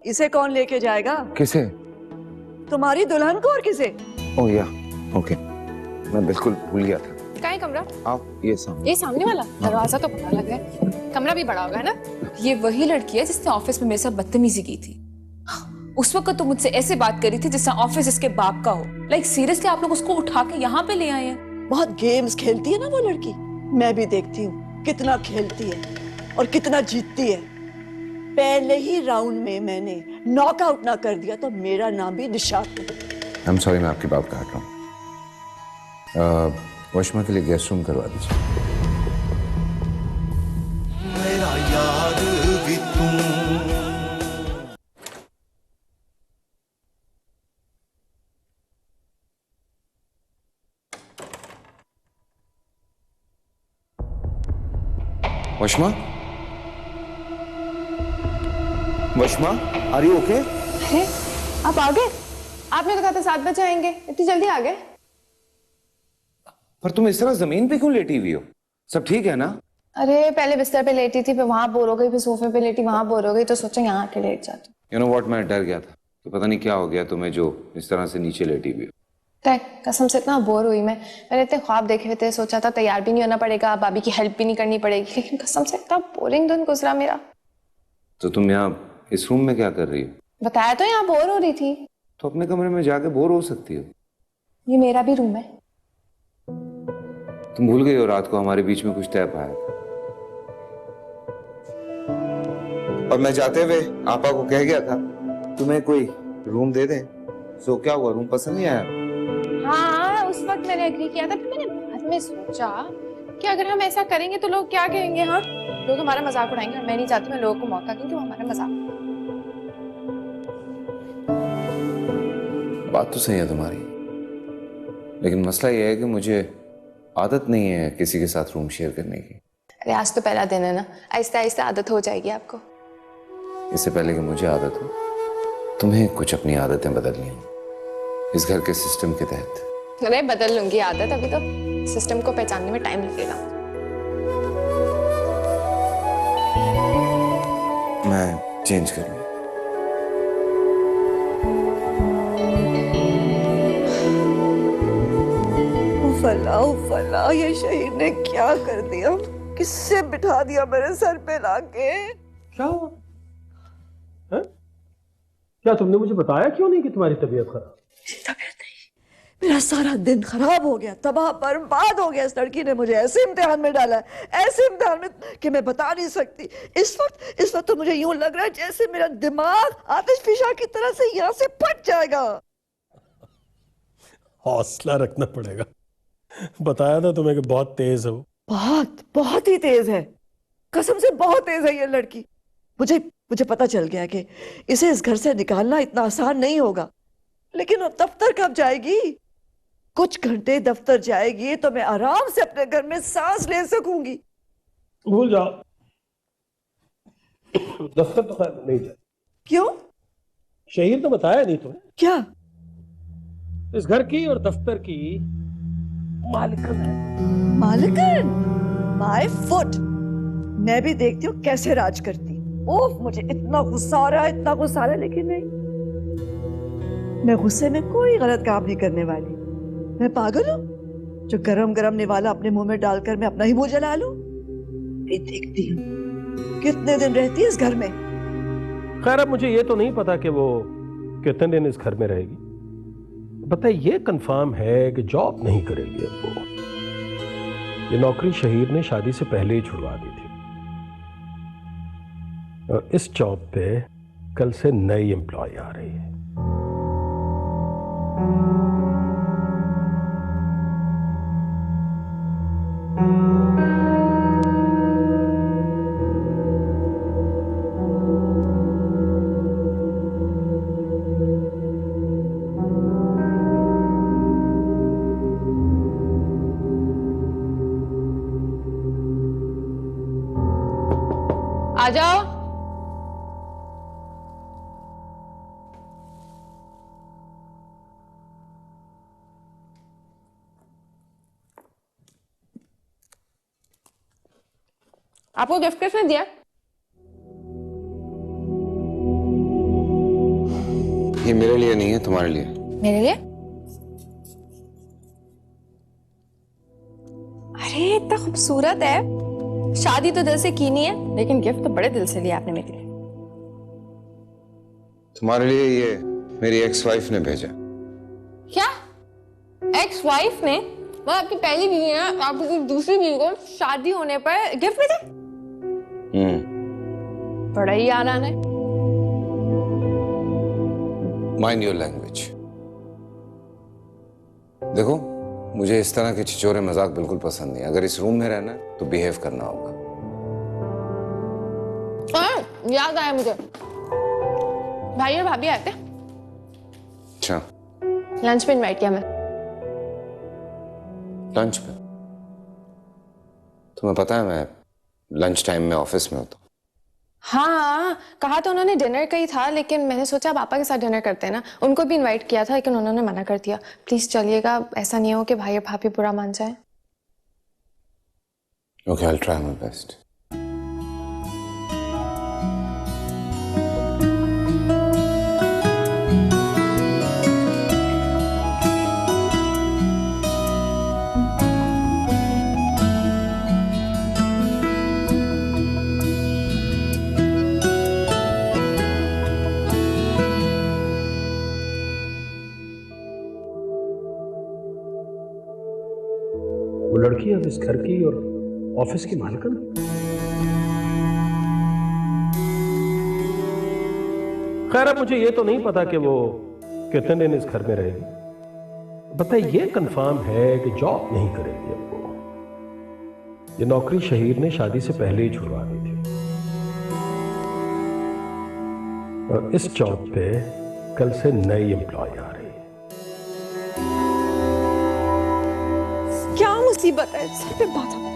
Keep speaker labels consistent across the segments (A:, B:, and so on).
A: इसे कौन लेके जाएगा?
B: किसे?
A: तुम्हारी दुल्हन को और किसे?
B: ओह या, ओके, मैं बिल्कुल भूल गया था।
C: कहाँ है कमरा?
B: आओ, ये
C: सामने वाला दरवाजा तो पता लग रहा है। कमरा भी बड़ा होगा है ना?
D: ये वही लड़की है जिसने ऑफिस में मेरे साथ बदतमीजी की थी। उस वक्त तो मुझसे ऐसे बात करी थी जिससे ऑफिस इसके बाप का हो। लाइक सीरियसली आप लोग उसको उठा के यहाँ पे ले आए हैं।
A: बहुत गेम्स खेलती है ना वो लड़की, मैं भी देखती हूँ कितना खेलती है और कितना जीतती है। पहले ही राउंड में मैंने नॉकआउट ना कर दिया तो मेरा नाम भी निशात है।
B: आई एम सॉरी, मैं आपकी बात काट रहा हूँ। वशमा के लिए गेस्ट रूम करवा दीजिए।
E: मेरा याद भी तू।
B: वशमा, वशमा, आर यू ओके?
C: अरे आप आ गए? आपने तो कहा था 7 बजे आएंगे, इतनी जल्दी आ गए?
B: पर तुम इस तरह जमीन पे क्यों लेटी हुई हो? सब ठीक है ना?
C: अरे पहले बिस्तर पे लेटी थी, फिर वहां बोर हो गई, फिर सोफे पे लेटी, वहां बोर हो गई, तो सोचा यहाँ आके लेट जाती।
B: यू नो व्हाट, मैं डर गया था कि पता नहीं क्या हो गया तुम्हें जो इस तरह से नीचे लेटी हुई हो।
C: कसम से इतना बोर हुई मैंने इतने ख्वाब देखे हुए थे, सोचा था तैयार भी नहीं होना पड़ेगा, भाभी की हेल्प भी नहीं करनी पड़ेगी, लेकिन कसम से इतना बोरिंग दिन गुजरा मेरा।
B: तो तुम यहाँ इस रूम में क्या कर रही हो?
C: बताया तो यहाँ बोर हो रही थी।
B: तो अपने कमरे में जाके बोर हो सकती हो।
C: ये मेरा भी रूम है।
B: तुम भूल गई हो रात को हमारे बीच में कुछ तय पाया था। और मैं जाते हुए आपा को कह गया था तुम्हें कोई रूम दे दे। सो क्या हुआ, रूम पसंद नहीं आया?
C: हाँ उस वक्त मैंने एग्री किया था, फिर मैंने बाद में सोचा कि अगर हम ऐसा करेंगे तो लोग क्या कहेंगे। हाँ लोग हमारा मजाक उड़ाएंगे और मैं नहीं चाहती मैं लोगों को मौका दूं कि वो हमारा मजाक।
B: बात तो सही है तुम्हारी, लेकिन मसला यह है कि मुझे आदत नहीं है किसी के साथ रूम शेयर करने की।
C: अरे आज तो पहला दिन है ना, आहिस्ता आहिस्ता आदत हो जाएगी आपको।
B: इससे पहले कि मुझे आदत हो, तुम्हें कुछ अपनी आदतें बदलनी हो इस घर के सिस्टम के तहत।
C: अरे बदल लूंगी आदत, अभी तो सिस्टम को पहचानने में टाइम लगेगा।
B: मैं चेंज करूँ?
A: फला ये शहीद ने क्या कर दिया? किससे बिठा दिया मेरे सर पे लाके?
F: क्या हुआ है? क्या तुमने मुझे बताया क्यों नहीं कि तुम्हारी तबीयत खराब?
A: तबीयत नहीं, मेरा सारा दिन खराब हो गया, तबाह बर्बाद हो गया। इस लड़की ने मुझे ऐसे इम्तिहान में डाला है, ऐसे इम्तिहान में कि मैं बता नहीं सकती। इस वक्त तो मुझे यूं लग रहा है जैसे मेरा दिमाग आतिशफिशा की तरह से यहाँ से फट जाएगा।
F: हौसला रखना पड़ेगा। बताया था तुम्हें कि बहुत तेज है वो।
A: बहुत ही तेज है, कसम से बहुत तेज है ये लड़की। मुझे पता चल गया कि इसे इस घर से निकालना इतना आसान नहीं होगा। लेकिन अब दफ्तर कब जाएगी? कुछ घंटे दफ्तर जाएगी तो मैं आराम से अपने घर में सांस ले सकूंगी।
F: भूल जाओ, दफ्तर तो खैर नहीं जाए।
A: क्यों?
F: शहीर तो बताया नहीं तुम्हें?
A: क्या?
F: इस घर की और दफ्तर की मालिकन है।
A: मालिकन? My foot. मैं भी देखती हूँ कैसे राज करती। ओफ, मुझे इतना गुस्सा आ रहा है, इतना गुस्सा आ रहा है, लेकिन नहीं, मैं गुस्से में कोई गलत काम नहीं करने वाली। मैं पागल हूँ जो गरम गरम निवाला अपने मुंह में डालकर मैं अपना ही मुंह जला लूं? देखती हूँ कितने दिन रहती है इस घर में।
F: खैर अब मुझे ये तो नहीं पता कि वो कितने दिन इस घर में रहेगी। पता है ये कंफर्म है कि जॉब नहीं करेगी अब वो। ये नौकरी शहीर ने शादी से पहले ही छुड़वा दी थी और इस जॉब पे कल से नई एम्प्लॉय आ रही है।
C: आ जाओ। आपको गिफ्ट किसने दिया?
B: ये मेरे लिए नहीं है, तुम्हारे लिए।
C: मेरे लिए? अरे इतना खूबसूरत है। शादी तो दिल से की नहीं है, लेकिन गिफ्ट तो बड़े दिल से लिया आपने मेरे लिए।
B: तुम्हारे लिए ये मेरी एक्स वाइफ ने भेजा।
C: क्या? एक्स वाइफ ने? वो आपकी पहली बीवी है, आपकी दूसरी बीवी को शादी होने पर गिफ्ट भेजा? बड़ा ही आसान है।
B: Mind your language. देखो, मुझे इस तरह के छिछोरे मजाक बिल्कुल पसंद नहीं। अगर इस रूम में रहना है तो बिहेव करना होगा।
C: याद आया मुझे, भाई और भाभी आए थे,
B: अच्छा,
C: लंच पे इनवाइट किया मैं।
B: लंच पे? तुम्हें पता है मैं लंच टाइम में ऑफिस में होता हूँ।
C: हाँ, कहा तो उन्होंने डिनर का ही था, लेकिन मैंने सोचा पापा के साथ डिनर करते हैं ना। उनको भी इनवाइट किया था, लेकिन उन्होंने मना कर दिया। प्लीज चलिएगा, ऐसा नहीं हो कि भाई और भाभी बुरा मान जाए।
B: Okay, I will try my best.
F: वो लड़की अब इस घर की और ऑफिस की मालिकन। खैर, अब मुझे ये तो नहीं पता कि वो कितने दिन इस घर में रहेगी। पता है, ये कंफर्म है कि जॉब नहीं करेगी अब वो। ये नौकरी शहीर ने शादी से पहले ही छुड़वा दी थी, और इस जॉब पे कल से नई एम्प्लॉय आ रही है।
C: क्या मुसीबत है, सर पे बात पहुंचता है।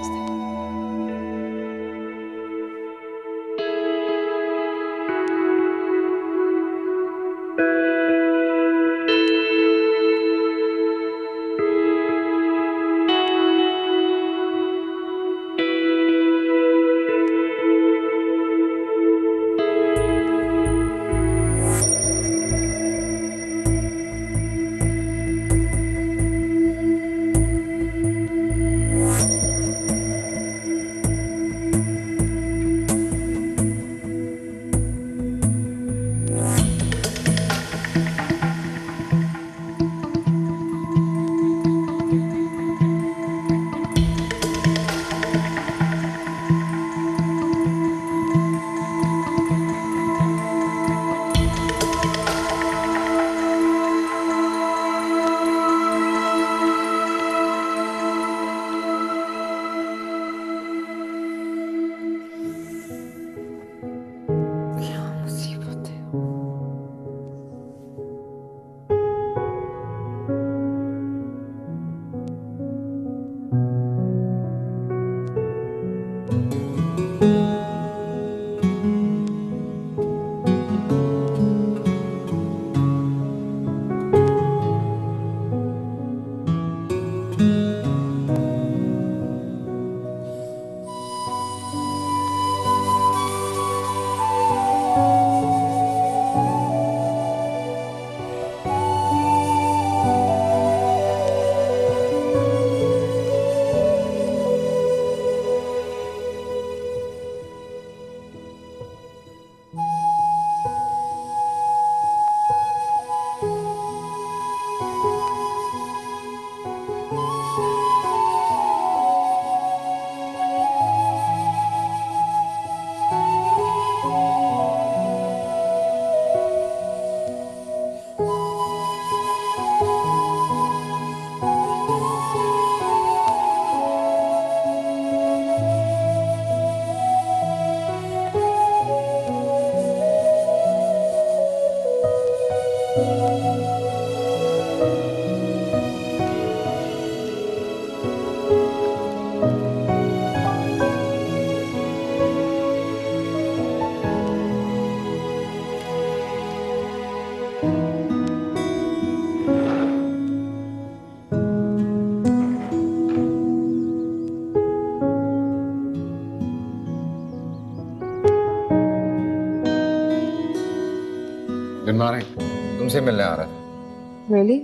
B: Good morning. तुमसे मिलने आ रहा था।
D: रियली?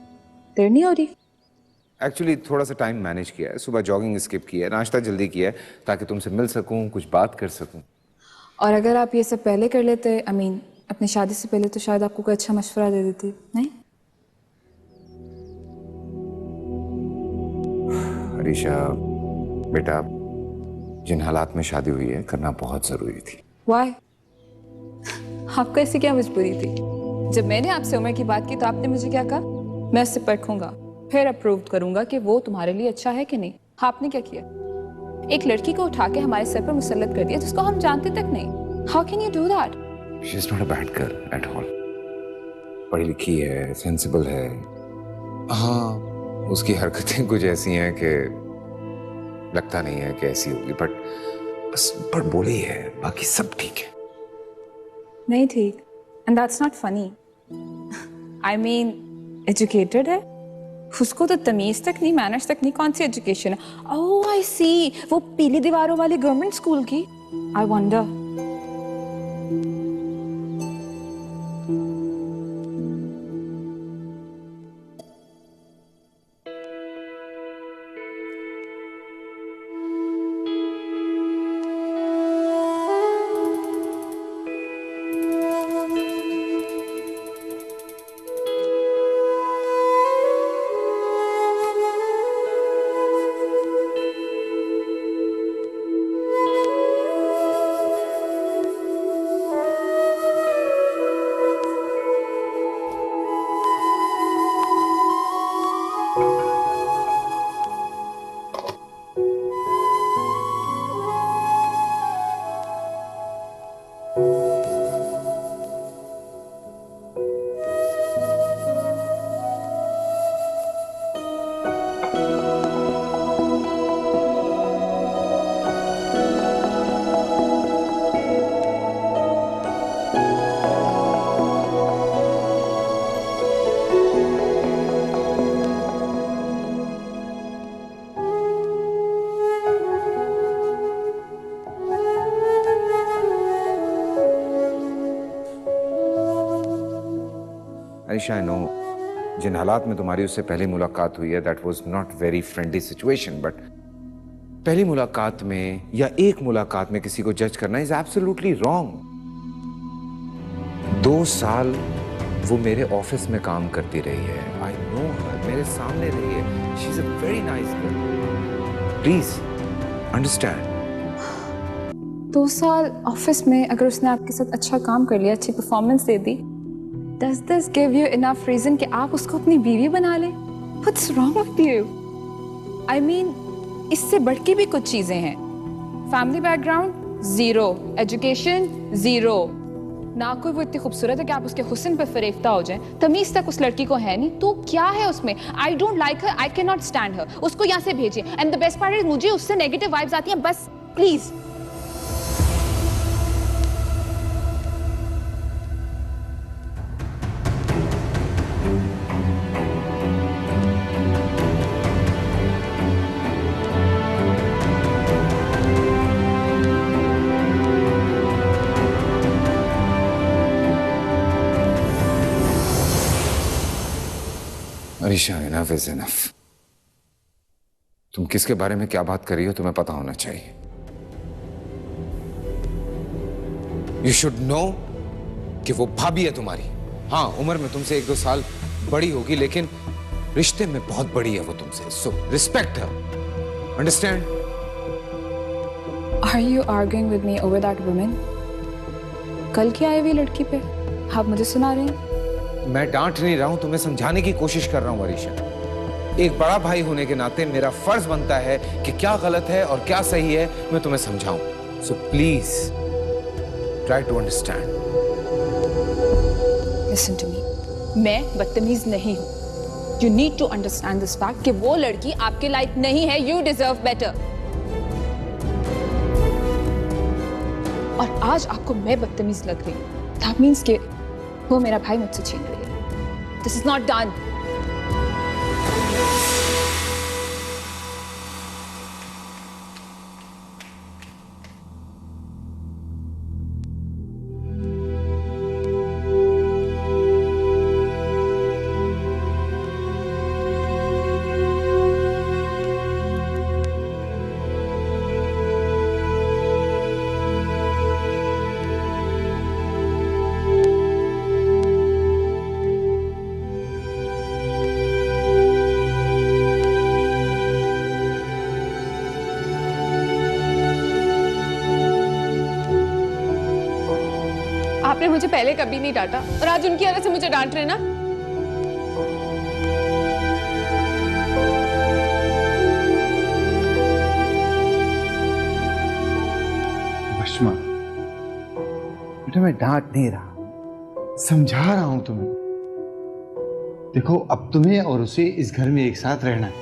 D: देर नहीं हो रही?
B: एक्चुअली थोड़ा सा टाइम मैनेज किया है, सुबह जॉगिंग स्किप किया है, नाश्ता जल्दी किया है ताकि तुमसे मिल सकूं, कुछ बात कर सकूं।
D: और अगर आप ये सब पहले कर लेते, आई मीन अपनी शादी से पहले, तो शायद आपको कोई अच्छा मशवरा दे देती, नहीं?
B: अरीशा बेटा, जिन हालात में शादी हुई है करना बहुत जरूरी थी।
D: वाई? आपको ऐसी क्या मजबूरी थी? जब मैंने आपसे उम्र की बात की तो आपने मुझे क्या कहा? मैं उससे परखूंगा, फिर अप्रूव करूंगा कि वो तुम्हारे लिए अच्छा है कि नहीं। आपने क्या किया? एक लड़की को उठा के हमारे सर पर मुसल्लत कर दिया जिसको हम जानते तक नहीं। How can you do that?
B: She is not a bad girl at all. पढ़ी लिखी है, सेंसिबल है। हाँ, उसकी हरकतें कुछ ऐसी हैं कि लगता नहीं है कि ऐसी होगी, बट बस पर बोली है, बाकी सब ठीक है।
D: नहीं ठीक, and that's not funny. I mean educated है, उसको तो तमीज तक नहीं, मैनर्स तक नहीं, कौन सी एजुकेशन है? ओह आई सी, वो पीली दीवारों वाली गवर्नमेंट स्कूल की। I wonder.
B: Arisha, I know जिन हालात में तुम्हारी उससे पहली मुलाकात हुई है, that was not very friendly situation, but पहली मुलाकात में या एक मुलाकात में किसी को जज करना इज एब्सोल्युटली रॉन्ग। 2 साल वो मेरे ऑफिस में काम करती रही है, आई नो हर, मेरे सामने रही है, she is a very nice girl, please understand.
D: 2 साल ऑफिस में अगर उसने आपके साथ अच्छा काम कर लिया, अच्छी performance they the, does this give you enough reason कि आप उसको अपनी बीवी बना लें? What's wrong with you? I mean, इससे बढ़ के भी कुछ चीजें हैं। फैमिली बैकग्राउंड 0, एजुकेशन 0, ना कोई वो इतनी खूबसूरत है कि आप उसके हुस्न पे फरेफ्ता हो जाएं, तमीज तक उस लड़की को है नहीं, तो क्या है उसमें? I don't like her, I can not stand her, उसको यहाँ से भेजिए। And the best part is मुझे उससे नेगेटिव वाइब्स आती हैं, बस please.
B: Arisha, enough is enough. तुम किसके बारे में क्या बात कर रही हो तुम्हें पता होना चाहिए। यू शुड नो कि वो भाभी है तुम्हारी। हाँ, उम्र में तुमसे 1-2 साल बड़ी होगी, लेकिन रिश्ते में बहुत बड़ी है वो तुमसे। So respect her, understand?
D: Are you arguing with me over that woman? कल की आई हुई लड़की पे आप मुझे सुना रहे हैं?
B: मैं डांट नहीं रहा हूं, तुम्हें समझाने की कोशिश कर रहा हूं अरीशा। एक बड़ा भाई होने के नाते मेरा फर्ज बनता है कि क्या गलत है और क्या सही है मैं तुम्हें समझाऊं। So please try to understand.
D: Listen to me, मैं बदतमीज नहीं हूं। You need to understand this fact कि वो लड़की आपके लायक नहीं है। You deserve better. और आज आपको मैं बदतमीज लग रही हूं। दैट मीन्स कि वो मेरा भाई मुझसे छीन रही है। This is not done.
C: मुझे पहले कभी नहीं डांटा और आज उनकी वजह से मुझे डांट रहे ना।
G: बश्मा, बेटा मैं डांट नहीं रहा, समझा रहा हूं तुम्हें। देखो अब तुम्हें और उसे इस घर में एक साथ रहना है।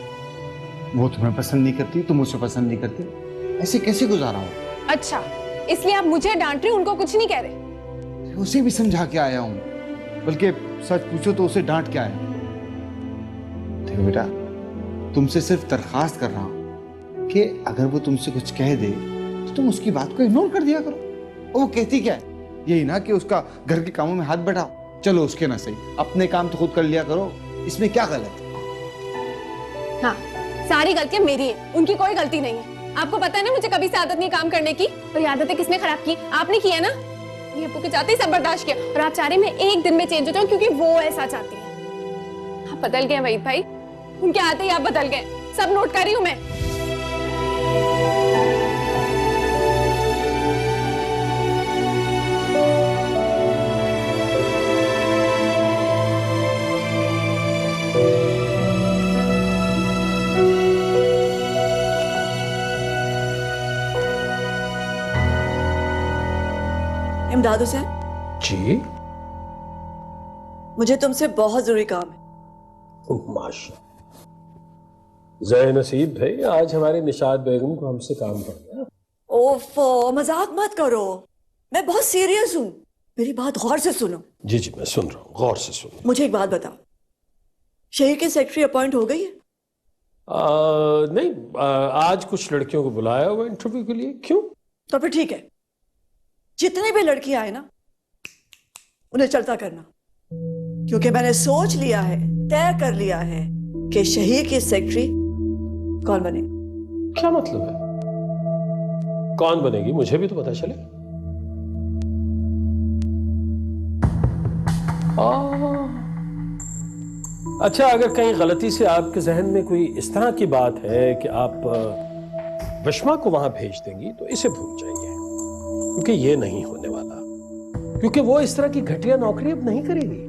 G: वो तुम्हें पसंद नहीं करती, तुम उसे पसंद नहीं करते, ऐसे कैसे गुजारा हो?
C: अच्छा, इसलिए आप मुझे डांट रहे, उनको कुछ नहीं कह रहे?
G: उसे भी समझा के आया हूं, बल्कि सच पूछो तो उसे डांट के आया। देखो बेटा, तुमसे सिर्फ दरखास्त कर रहा हूं कि अगर वो तुमसे कुछ कह दे तो तुम उसकी बात को इग्नोर कर दिया करो। वो कहती क्या है? यही ना कि उसका घर के कामों में हाथ बढ़ाओ। चलो उसके ना सही, अपने काम तो खुद कर लिया करो, इसमें क्या गलत है?
C: हाँ, सारी गलतियां मेरी हैं, उनकी कोई गलती नहीं है। आपको पता है ना मुझे कभी से आदत नहीं काम करने की, और ये आदतें किसने खराब की? आपने की है ना। ये अप्पू के चाहते ही सब बर्दाश्त किया, और आप चाह रहे मैं एक दिन में चेंज हो जाऊं क्योंकि वो ऐसा चाहती है। आप बदल गए वहीद भाई, उनके आते ही आप बदल गए, सब नोट कर रही हूं मैं।
A: इमदाद हुसैन,
F: जी।
A: मुझे तुमसे बहुत जरूरी काम है।
F: माशा, जय नसीब भाई, आज हमारी निशात बेगम को हमसे काम पड़ गया।
A: ओफो, मजाक मत करो, मैं बहुत सीरियस हूँ, मेरी बात गौर से सुनो।
F: जी जी, मैं सुन रहा हूँ, गौर से सुन।
A: मुझे एक बात बताओ, शहर की सेक्रेटरी अपॉइंट हो गई है?
F: नहीं, आज कुछ लड़कियों को बुलाया हुआ इंटरव्यू के लिए। क्यों?
A: तो फिर ठीक है, जितनी भी लड़कियां आए ना उन्हें चलता करना, क्योंकि मैंने सोच लिया है, तय कर लिया है कि शहीर की सेक्रेटरी कौन बने।
F: क्या मतलब है? कौन बनेगी, मुझे भी तो पता चले। अच्छा, अगर कहीं गलती से आपके जहन में कोई इस तरह की बात है कि आप बश्मा को वहां भेज देंगी तो इसे भूल जाइए, क्योंकि ये नहीं होने वाला, क्योंकि वो इस तरह की घटिया नौकरी अब नहीं करेगी।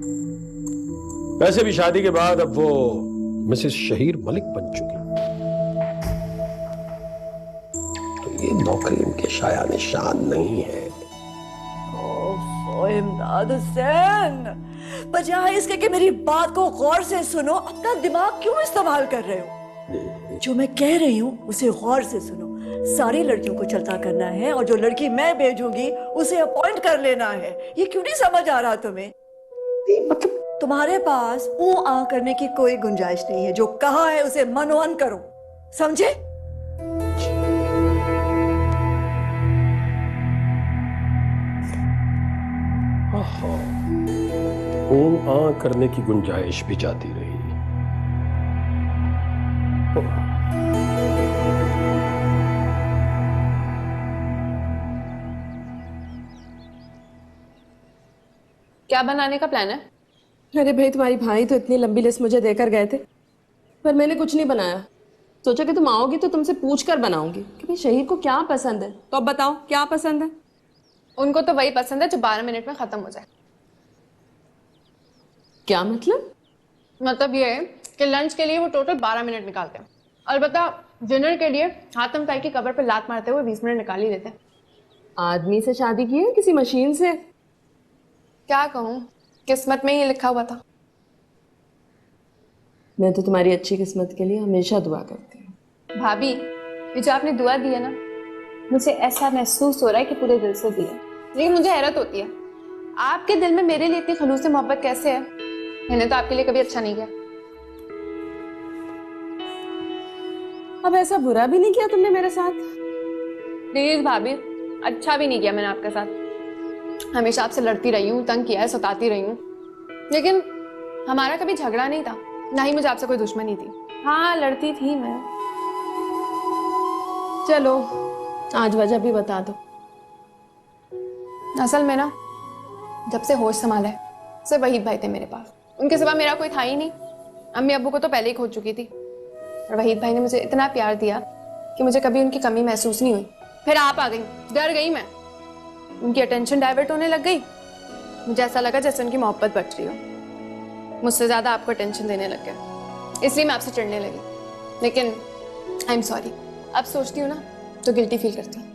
F: वैसे भी शादी के बाद अब वो मिसेस शहीर मलिक बन चुकी, तो ये नौकरी उनके शाया निशान नहीं है।
A: ओह इमदाद हुसैन, बजाय इसके कि मेरी बात को गौर से सुनो, अपना दिमाग क्यों इस्तेमाल कर रहे हो? जो मैं कह रही हूँ उसे गौर से सुनो। सारी लड़कियों को चलता करना है, और जो लड़की मैं भेजूंगी उसे अपॉइंट कर लेना है। ये क्यों नहीं समझ आ रहा तुम्हें? मतलब तुम्हारे पास ऊ आ करने की कोई गुंजाइश नहीं है। जो कहा है उसे मनोअन करो, समझे?
F: ऊ आ करने की गुंजाइश भी जाती रही।
C: क्या बनाने का प्लान है?
H: अरे भाई, तुम्हारी भाई तो इतनी लंबी लिस्ट मुझे देकर गए थे, पर मैंने कुछ नहीं बनाया। सोचा कि तुम आओगी तो तुमसे पूछ कर बनाऊंगी कि भाई शहीर को क्या पसंद है। तो अब बताओ क्या पसंद है?
C: उनको तो वही पसंद है जो 12 मिनट में खत्म हो जाए।
H: क्या मतलब?
C: मतलब ये है कि लंच के लिए वो टोटल 12 मिनट निकालते हैं, अलबत्ता डिनर के लिए हातम ताई की कब्र पर लात मारते हुए 20 मिनट निकाल ही देते हैं।
H: आदमी से शादी की है किसी मशीन से?
C: क्या कहूँ, किस्मत में ही लिखा हुआ था।
H: मैं तो तुम्हारी अच्छी किस्मत के लिए हमेशा दुआ करती हूँ।
C: भाभी, ये जो आपने दुआ दी है ना, मुझे ऐसा महसूस हो रहा है कि पूरे दिल से दी है। लेकिन मुझे हैरत होती है, आपके दिल में मेरे लिए इतनी खलूस से मोहब्बत कैसे है? मैंने तो आपके लिए कभी अच्छा नहीं किया।
H: अब ऐसा बुरा भी नहीं किया तुमने मेरे साथ।
C: प्लीज भाभी, अच्छा भी नहीं किया मैंने आपके साथ। हमेशा आपसे लड़ती रही हूँ, तंग किया है, सताती रही हूँ, लेकिन हमारा कभी झगड़ा नहीं था, ना ही मुझे आपसे कोई दुश्मनी थी। हाँ, लड़ती थी मैं।
H: चलो आज वजह भी बता दो।
C: असल में ना, जब से होश संभाला है सिर्फ वहीद भाई थे मेरे पास, उनके सिवा मेरा कोई था ही नहीं। अम्मी अब्बू को तो पहले ही खो चुकी थी, और वहीद भाई ने मुझे इतना प्यार दिया कि मुझे कभी उनकी कमी महसूस नहीं हुई। फिर आप आ गई, डर गई मैं, उनकी अटेंशन डाइवर्ट होने लग गई, मुझे ऐसा लगा जैसे उनकी मोहब्बत बढ़ रही हो, मुझसे ज्यादा आपको टेंशन देने लग गया, इसलिए मैं आपसे चिढ़ने लगी। लेकिन आई एम सॉरी, अब सोचती हूँ ना तो गिल्टी फील करती हूँ।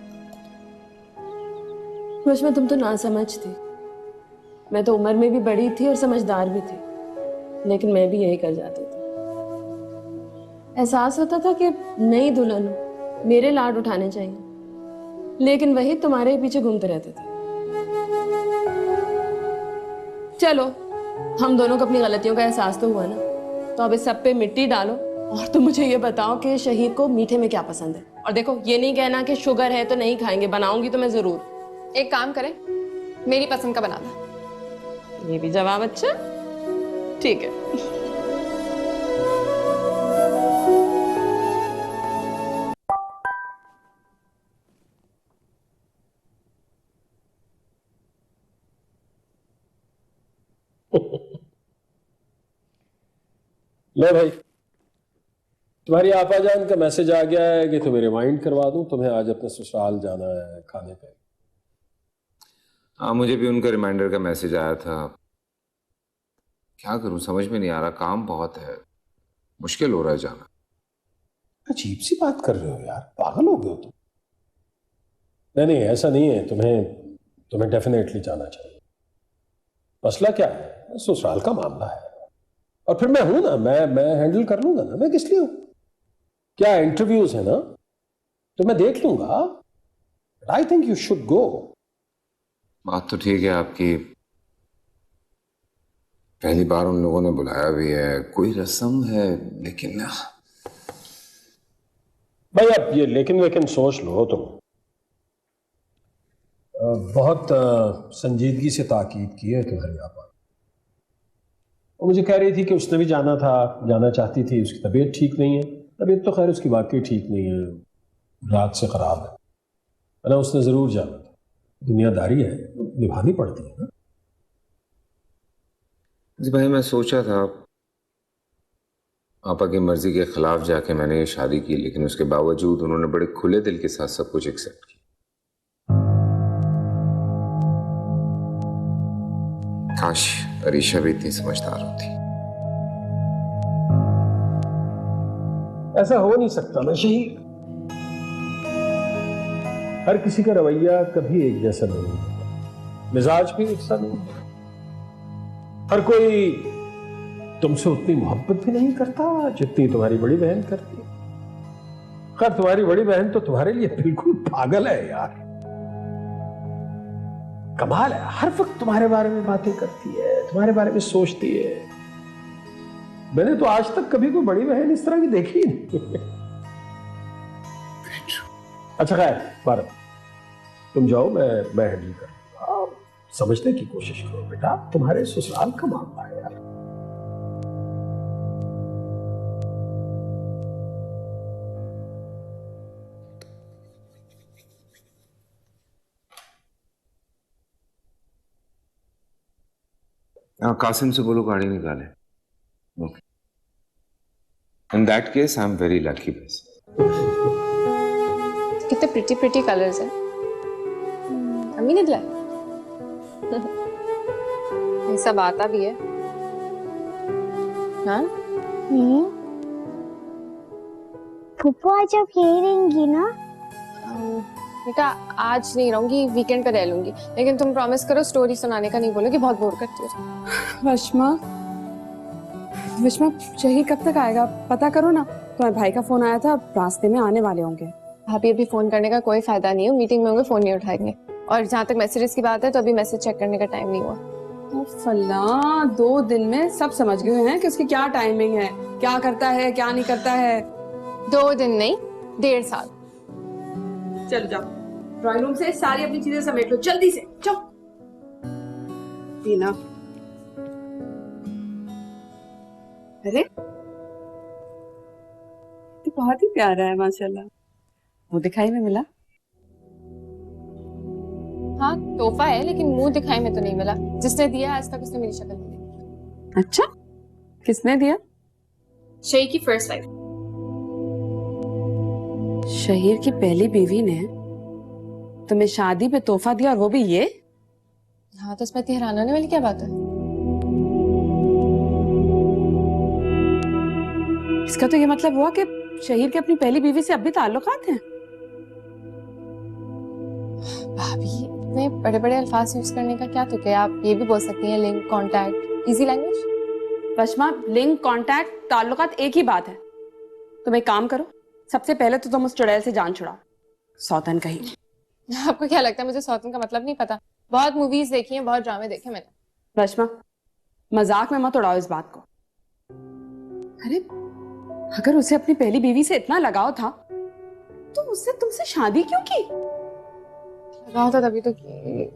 H: रश्मा, तुम तो ना समझ थी। मैं तो उम्र में भी बड़ी थी और समझदार भी थी, लेकिन मैं भी यही कर जाती थी। एहसास होता था कि नई दुल्हन हूं, मेरे लाड उठाने चाहिए, लेकिन वही तुम्हारे पीछे घूमते रहते थे। चलो, हम दोनों को अपनी गलतियों का एहसास तो हुआ ना, तो अब इस सब पे मिट्टी डालो और तुम मुझे ये बताओ कि शहीर को मीठे में क्या पसंद है। और देखो, ये नहीं कहना कि शुगर है तो नहीं खाएंगे, बनाऊंगी तो मैं जरूर।
C: एक काम करें, मेरी पसंद का बना दो।
H: ये भी जवाब अच्छा, ठीक है।
F: लो भाई, तुम्हारी आपाजान का मैसेज आ गया है कि तुम्हें रिमाइंड करवा दूं, तुम्हें आज अपने ससुराल जाना है खाने पे।
B: हाँ, मुझे भी उनका रिमाइंडर का मैसेज आया था। क्या करूं, समझ में नहीं आ रहा, काम बहुत है, मुश्किल हो रहा है जाना।
F: अजीब सी बात कर रहे हो यार, पागल हो गए हो तुम। नहीं नहीं, ऐसा नहीं है, तुम्हें डेफिनेटली जाना चाहिए। मसला क्या है, ससुराल का मामला है, और फिर मैं हूं ना, मैं हैंडल कर लूंगा ना। मैं किस लिए हूं? क्या इंटरव्यूज है ना, तो मैं देख लूंगा। I think you should go.
B: बात तो ठीक है आपकी, पहली बार उन लोगों ने बुलाया भी है, कोई रस्म है, लेकिन
F: भाई अब ये लेकिन सोच लो तुम। बहुत संजीदगी से ताकीद की है तुम्हारी आपा। वो मुझे कह रही थी कि उसने भी जाना था, जाना चाहती थी, उसकी तबीयत ठीक नहीं है। तबीयत तो खैर उसकी वाकई ठीक नहीं है, रात से खराब है, ना उसने जरूर जाना था। दुनियादारी है, निभानी पड़ती है ना।
B: जी भाई, मैं सोचा था आपा की मर्जी के खिलाफ जाके मैंने ये शादी की, लेकिन उसके बावजूद उन्होंने बड़े खुले दिल के साथ सब कुछ एक्सेप्ट किया। काश अरीशा भी इतनी समझदार होती।
F: ऐसा हो नहीं सकता ना शहीद, हर किसी का रवैया कभी एक जैसा नहीं होता, मिजाज भी एक सा नहीं होता। हर कोई तुमसे उतनी मोहब्बत भी नहीं करता जितनी तुम्हारी बड़ी बहन करती है। खैर, तुम्हारी बड़ी बहन तो तुम्हारे लिए बिल्कुल पागल है यार, कमाल है। हर वक्त तुम्हारे बारे में बातें करती है, तुम्हारे बारे में सोचती है। मैंने तो आज तक कभी कोई बड़ी बहन इस तरह की देखी नहीं। अच्छा खैर भारत, तुम जाओ, मैं हैंडल कर लूंगा। समझने की कोशिश करो बेटा, तुम्हारे ससुराल का मामला है यार।
B: हाँ, कासिम से बोलो गाड़ी निकाले। Okay, in that case I am very lucky. बस
C: कितने प्रिटी कलर्स हैं। अम्मी ने दिलाया। ये सब आता भी है। हाँ,
I: फूफू आज आप यही रहेंगी ना?
C: बेटा आज नहीं रहूंगी, वीकेंड पे रह लूंगी, लेकिन तुम प्रॉमिस करो स्टोरी सुनाने का नहीं बोलोगी, बहुत बोर करती हो।
H: विश्मा, शहीद कब तक आएगा पता करो ना। तुम्हारे भाई का फोन आया था, रास्ते में आने वाले होंगे।
C: भाभी अभी फोन करने का कोई फायदा नहीं है, मीटिंग में होंगे, फोन नहीं उठाएंगे। और जहाँ तक मैसेजेस की बात है तो अभी मैसेज चेक करने का टाइम नहीं हुआ।
H: फल्ला, 2 दिन में सब समझ गए हैं कि उसकी क्या टाइमिंग है, क्या करता है क्या नहीं करता है।
C: 2 दिन नहीं, 1.5 साल।
H: चल जाओ, ड्राइंग रूम से सारी अपनी चीजें समेट लो, जल्दी से जाओ। टीना, अरे तो बहुत ही प्यारा है माशाल्लाह। वो दिखाई में मिला?
C: हाँ, तोहफा है, लेकिन मुंह दिखाई में तो नहीं मिला। जिसने दिया आज तक उसने मेरी शक्ल नहीं देखी।
H: अच्छा, किसने दिया?
C: शहीद की फर्स्ट वाइफ।
H: शहीर की पहली बीवी ने तुम्हें शादी पे तोहफा दिया, और वो भी ये?
C: हाँ तो इसमें इतनी हैरान होने वाली क्या बात है?
H: इसका तो ये मतलब हुआ कि शहीर के अपनी पहली बीवी से अब भी ताल्लुकात हैं।
C: भाभी इतने बड़े बड़े अल्फाज यूज करने का क्या तुक है? आप ये भी बोल सकती हैं लिंक, कांटेक्ट, इजी लैंग्वेज।
H: बशमा, लिंक, कांटेक्ट, ताल्लुकात एक ही बात है। तुम एक काम करो, सबसे पहले तो तुम उस चुड़ैल से जान छुड़ाओ, सौतन कहीं।
C: आपको क्या लगता है मुझे सौतन का मतलब नहीं पता? बहुत मूवीज देखी हैं, बहुत ड्रामे देखे मैंने।
H: रश्मा, मजाक में मत उड़ाओ इस बात को। अरे अगर उसे अपनी पहली बीवी से इतना लगाव था तो उससे तुमसे शादी क्यों की?
C: लगाव था तभी तो की।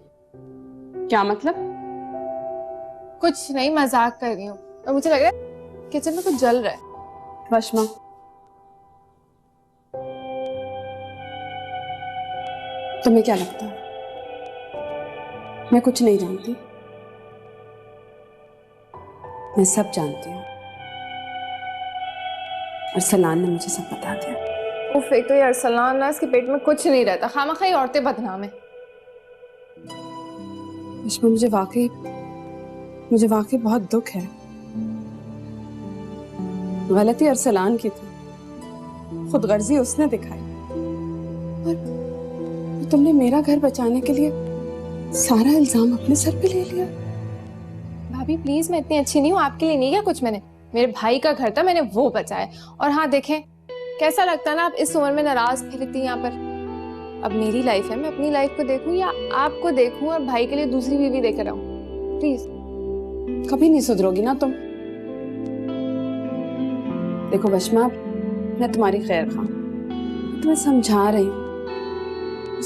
H: क्या मतलब?
C: कुछ नहीं, मजाक कर रही हूँ। और मुझे लग रहा है किचन में कुछ जल रहा है।
H: रश्मा, तुम्हें क्या लगता है मैं कुछ नहीं जानती? मैं सब जानती हूँ। अरसलान ने मुझे सब बता दिया।
C: उफ, एक तो ये अरसलान ना, इसके पेट में कुछ नहीं रहता, खामखा ही औरतें बदनाम है।
H: इसमें मुझे वाकई बहुत दुख है। गलती अरसलान की थी, खुदगर्जी उसने दिखाई, और तुमने मेरा घर बचाने के लिए सारा इल्जाम अपने सर पे ले लिया।
C: भाभी प्लीज, मैं इतनी अच्छी नहीं हूँ, आपके लिए नहीं किया कुछ मैंने। मेरे भाई का घर था, मैंने वो बचाया। और हाँ देखें, कैसा लगता है ना आप इस उम्र में नाराज फिरती यहाँ पर। अब मेरी लाइफ है, मैं अपनी लाइफ को देखूं या आपको देखूं और भाई के लिए दूसरी बीवी देकर आऊं? प्लीज।
H: कभी नहीं सुधरोगी ना तुम। देखो बशमा, मैं तुम्हारी खैर खां, तुम्हें समझा रही हूँ,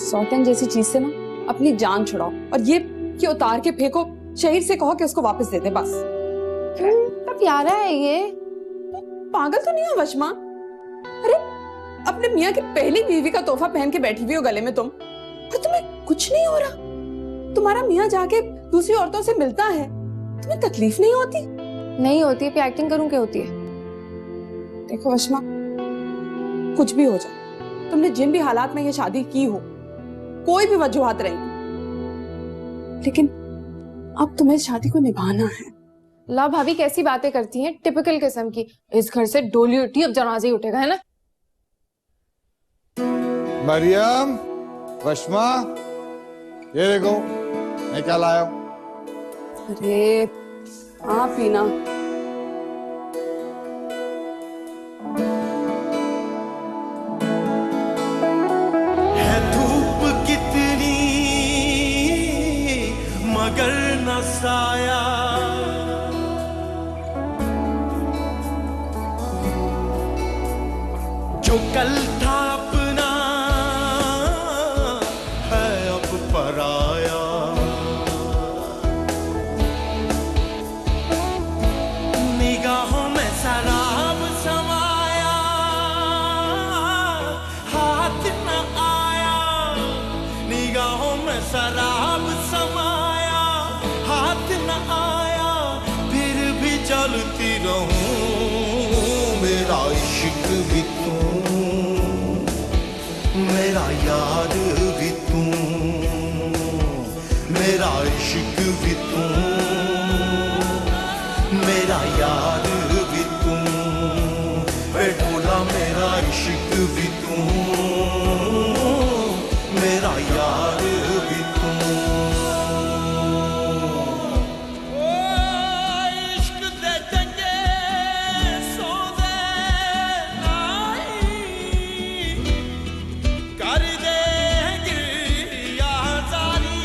H: सौतन जैसी चीज से ना अपनी जान छुड़ाओ, और ये उतार के फेंको। शहीर से कहो कि उसको वापस दे दे, बस।
C: क्यों? प्यारा है ये।
H: पागल तो नहीं हो बशमा? अरे अपने मियाँ की पहली बीवी का तोहफा पहन के बैठी हुई हो गले में तुम, और तुम्हें कुछ नहीं हो रहा। तुम्हारा मियाँ जाके दूसरी औरतों से मिलता है, तुम्हें तकलीफ नहीं होती?
C: नहीं होती है, एक्टिंग करूं क्या होती है?
H: देखो बशमा, कुछ भी हो जाए, तुमने जिन भी हालात में ये शादी की हो, कोई भी वजूहात रही, लेकिन अब तुम्हें इस शादी को निभाना है।
C: ला भाभी कैसी बातें करती हैं, टिपिकल किस्म की। इस घर से डोली उठी, अब जनाजे ही उठेगा, है ना?
G: मरियम, बशमा, ये देखो मैं क्या लाया हूं।
H: अरे आप ही ना।
E: है धूप कितनी मगर न साया, जो कल था अपना है अब पराया। निगाहों में शराब समाया, हाथ न आया। निगाहों में शराब समाया, हाथ न आया। फिर भी चलती रहूं, मेरा इश्क भी तू, मेरा यार भी तू, मेरा इश्क भी तू, मेरा यार भी तू। वे ढोला मेरा इश्क भी तू, मेरा यार भी तू। इश्क दे जगे सौदे नाई, कर दे गिरिया जारी।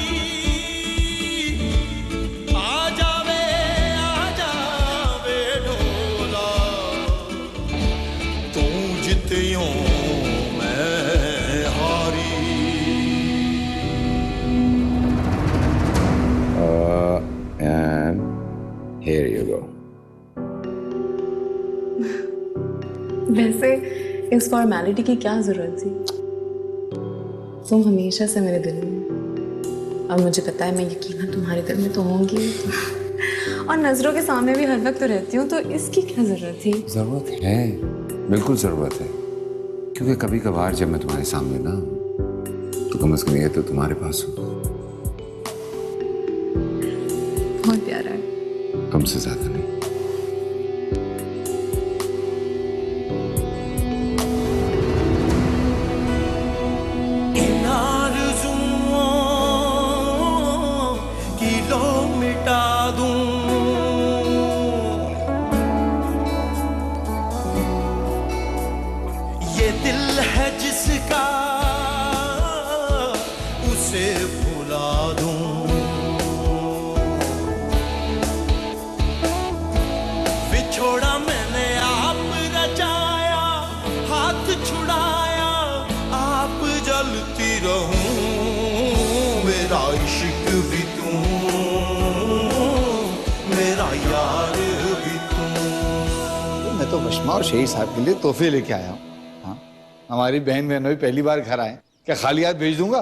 E: आ जावे ढोला, तू जितियों मैं हारी।
B: And here you go.
H: वैसे इस फॉर्मेलिटी की क्या जरूरत थी? तुम हमेशा से मेरे दिल में, और मुझे पता है मैं यकीनन तुम्हारे दिल में तो होंगी, और नजरों के सामने भी हर वक्त तो रहती हूँ, तो इसकी क्या जरूरत थी?
B: जरूरत है, बिल्कुल जरूरत है, क्योंकि कभी कभार जब मैं तुम्हारे सामने ना, तो कम से कम ये तो तुम्हारे पास हो। तुमसे ज्यादा नहीं।
E: इन आरज़ुओं की लो मिटा दूं, ये दिल है जिसका उसे भुला दूं, बिछोड़ा मैंने आप रचाया, हाथ छुड़ाया आप जलती रहूं, मेरा इश्क भी तू, मेरा यार भी तू।
G: मैं तो बशमा और शहीद साहब के लिए तोहफे लेके आया हूँ। हाँ, हमारी बहन बहनोई पहली बार घर आए, क्या खाली हाथ भेज दूंगा?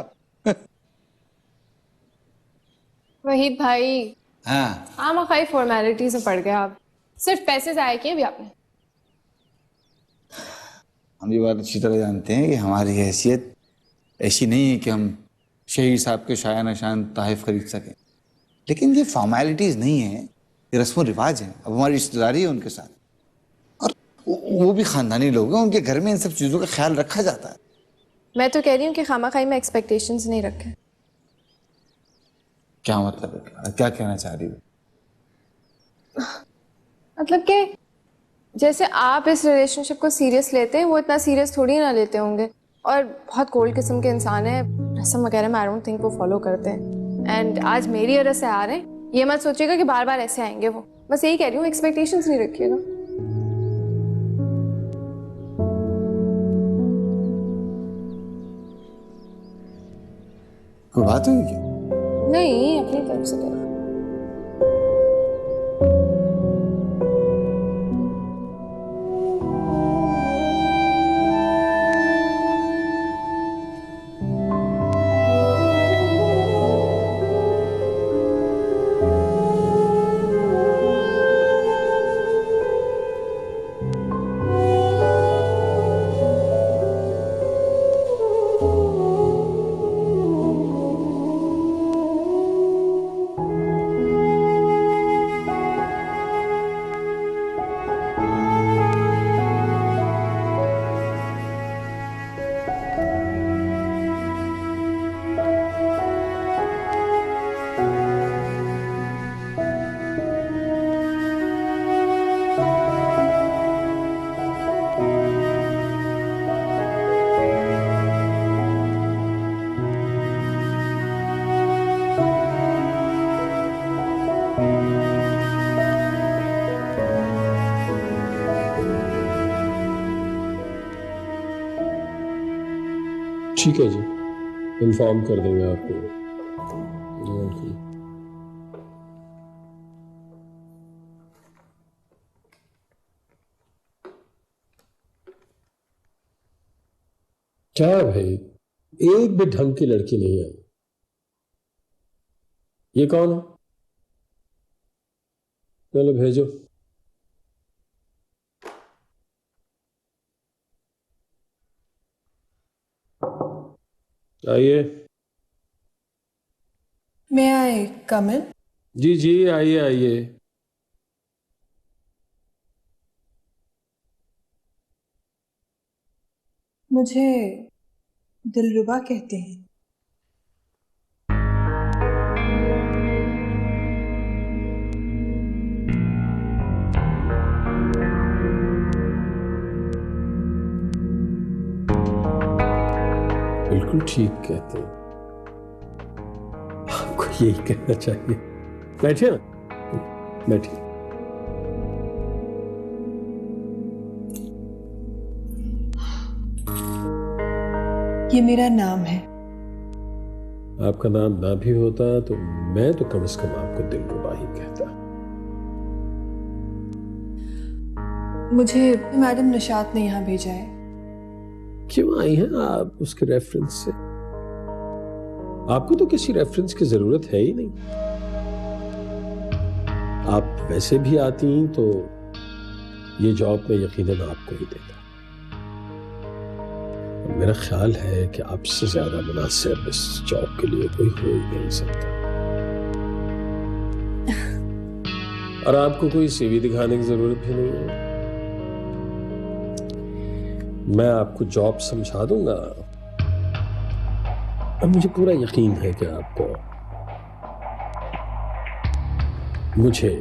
D: वहीद भाई,
G: हाँ,
D: आम खाई फॉर्मेलिटी से पड़ गए आप। सिर्फ पैसे जाया किए अभी आपने।
G: हम ये बात अच्छी तरह जानते हैं कि हमारी हैसियत ऐसी नहीं है कि हम शहीद साहब के शाया नशान तहफ़ खरीद सकें, लेकिन ये फॉर्मेलिटीज़ नहीं है, ये रस्म व रिवाज है। अब हमारी रिश्तेदारी है उनके साथ, और वो भी ख़ानदानी लोग हैं, उनके घर में इन सब चीज़ों का ख्याल रखा जाता है।
D: मैं तो कह रही हूँ कि खामा-खाई में एक्सपेक्टेशंस नहीं रखे।
G: क्या मतलब है? क्या कहना चाह रही हो?
D: मतलब कि जैसे आप इस रिलेशनशिप को सीरियस लेते हैं, वो इतना सीरियस थोड़ी ना लेते होंगे, और बहुत कोल्ड किस्म के इंसान है। रस्म वगैरह में आई डोंट थिंक वो फॉलो करते हैं। एंड आज मेरी वजह से आ रहे हैं, ये मत सोचिएगा कि बार बार ऐसे आएंगे वो। बस यही कह रही हूँ, एक्सपेक्टेशंस नहीं रखिएगा।
G: कोई बात हुई क्या?
D: नहीं, अपनी तरफ से कह रही हूँ।
F: ठीक है जी, इन्फॉर्म कर देंगे आपको। क्या है भाई, एक भी ढंग की लड़की नहीं आई। ये कौन है? चलो भेजो। आइए।
J: May I come in?
F: जी जी, आइए आइए।
J: मुझे दिलरुबा कहते हैं।
F: बिल्कुल ठीक कहते हैं, आपको यही कहना चाहिए। बैठिए ना, बैठिए।
J: ये मेरा नाम है।
F: आपका नाम ना भी होता तो मैं तो कम से कम आपको दिलरुबा ही कहता।
J: मुझे मैडम निशात ने यहाँ भेजा है।
F: क्यों आई हैं आप उसके रेफरेंस से? आपको तो किसी रेफरेंस की जरूरत है ही नहीं। आप वैसे भी आती तो ये जॉब में यकीनन आपको ही देता। मेरा ख्याल है कि आपसे ज्यादा मुनासिब इस जॉब के लिए कोई हो ही नहीं सकता। और आपको कोई सीवी दिखाने की जरूरत भी नहीं है। मैं आपको जॉब समझा दूंगा। अब मुझे पूरा यकीन है कि आपको मुझे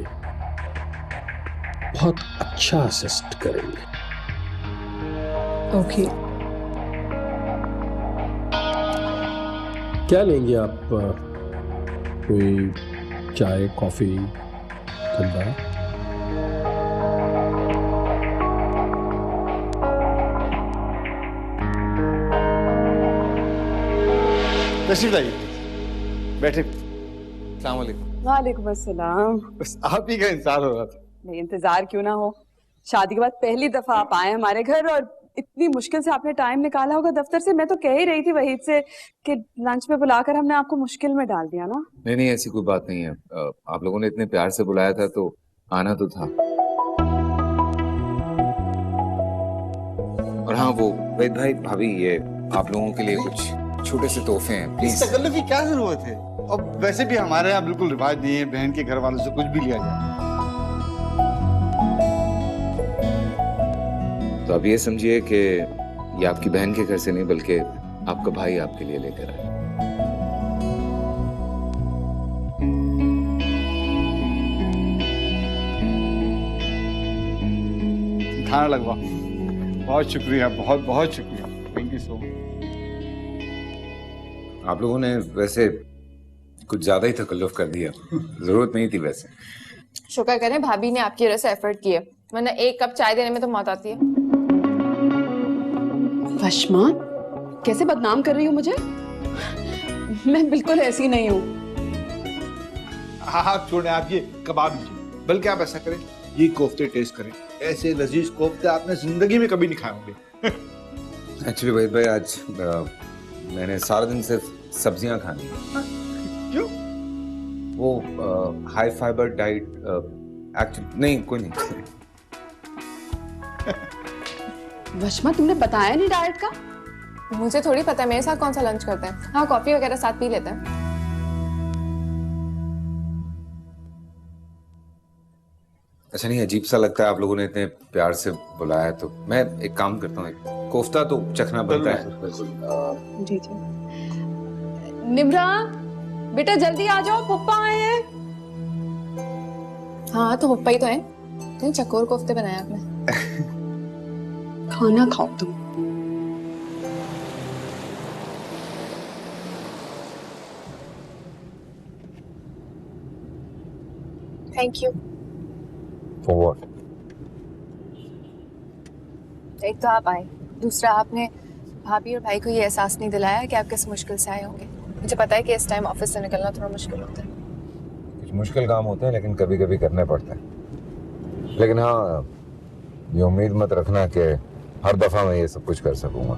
F: बहुत अच्छा असिस्ट करेंगे।
J: ओके।
F: क्या लेंगे आप? कोई चाय, कॉफी, ठंडा?
G: तशरीफ लाइए, बैठे। अस्सलाम वालेकुम।
J: वालेकुम अस्सलाम।
G: बस आप ही का इंतजार हो रहा था।
J: नहीं, इंतजार क्यों ना हो। शादी के बाद पहली दफा आप आए हमारे घर और इतनी मुश्किल से आपने टाइम निकाला होगा दफ्तर से। मैं तो कह ही रही थी वहीद से कि लंच में बुलाकर हमने आपको मुश्किल में डाल दिया ना।
B: नहीं नहीं, ऐसी कोई बात नहीं है। आप लोगों ने इतने प्यार से बुलाया था तो आना तो था। और हाँ, वो वहीद भाई, भाभी, ये आप लोगों के लिए कुछ छोटे से तोहफे हैं,
G: इस
B: प्लीज।
G: तकल्लुफ की क्या जरूरत है? और वैसे भी हमारे यहाँ बिल्कुल रिवाज नहीं है बहन के घर वालों से कुछ भी लिया जाए।
B: तो अब ये समझिए कि ये आपकी बहन के घर से नहीं बल्कि आपका भाई आपके लिए लेकर आया।
G: खाना लगवा। बहुत शुक्रिया, बहुत बहुत शुक्रिया। Thank you so much.
B: आप लोगों ने वैसे कुछ ज्यादा ही तकल्लुफ कर दिया, जरूरत नहीं थी वैसे।
D: शुक्र करें भाभी ने आपकी वजह से एफर्ट किए, वरना एक कप चाय देने में तो मौत आती है।
J: वशमा, कैसे बदनाम कर रही हो मुझे? मैं बिल्कुल ऐसी नहीं हूँ।
G: आप छोड़ें, आप ये कबाब लीजिए। बल्कि आप ऐसा करें, ये कोफ्ते टेस्ट करें। ऐसे लजीज कोफ्ते आपने जिंदगी में कभी नहीं खाए होंगे।
B: एक्चुअली वहीद भाई, आज मैंने सारा दिन सिर्फ सब्जियां खानी है।
G: क्यों?
B: वो हाई फाइबर डाइट। एक्चुअली नहीं, कोई नहीं।
J: वशमा, तुमने बताया नहीं डाइट का?
D: मुझे थोड़ी पता है मेरे साथ कौन सा लंच करते हैं। हाँ, कॉफी वगैरह साथ पी लेते हैं।
B: अच्छा नहीं, अजीब सा लगता है आप लोगों ने इतने प्यार से बुलाया, तो मैं एक काम करता हूँ, एक कोफ्ता तो चखना बनता है।
J: जी जी। निम्रा, बेटा जल्दी आ जाओ, पप्पा आए हैं।
D: हाँ, तो पप्पा ही तो है। इतने चकोर कोफ्ते बनाए आपने।
J: खाना खाओ तुम।
D: Thank you.
B: For what?
D: एक तो आप आए, दूसरा आपने भाभी और भाई को ये एहसास नहीं दिलाया कि आप किस मुश्किल से आए होंगे। मुझे पता है कि इस टाइम ऑफिस से निकलना थोड़ा मुश्किल होता है।
B: कुछ मुश्किल काम होते हैं लेकिन कभी कभी करने पड़ते हैं। लेकिन हाँ, ये उम्मीद मत रखना कि हर दफा मैं ये सब कुछ कर सकूंगा।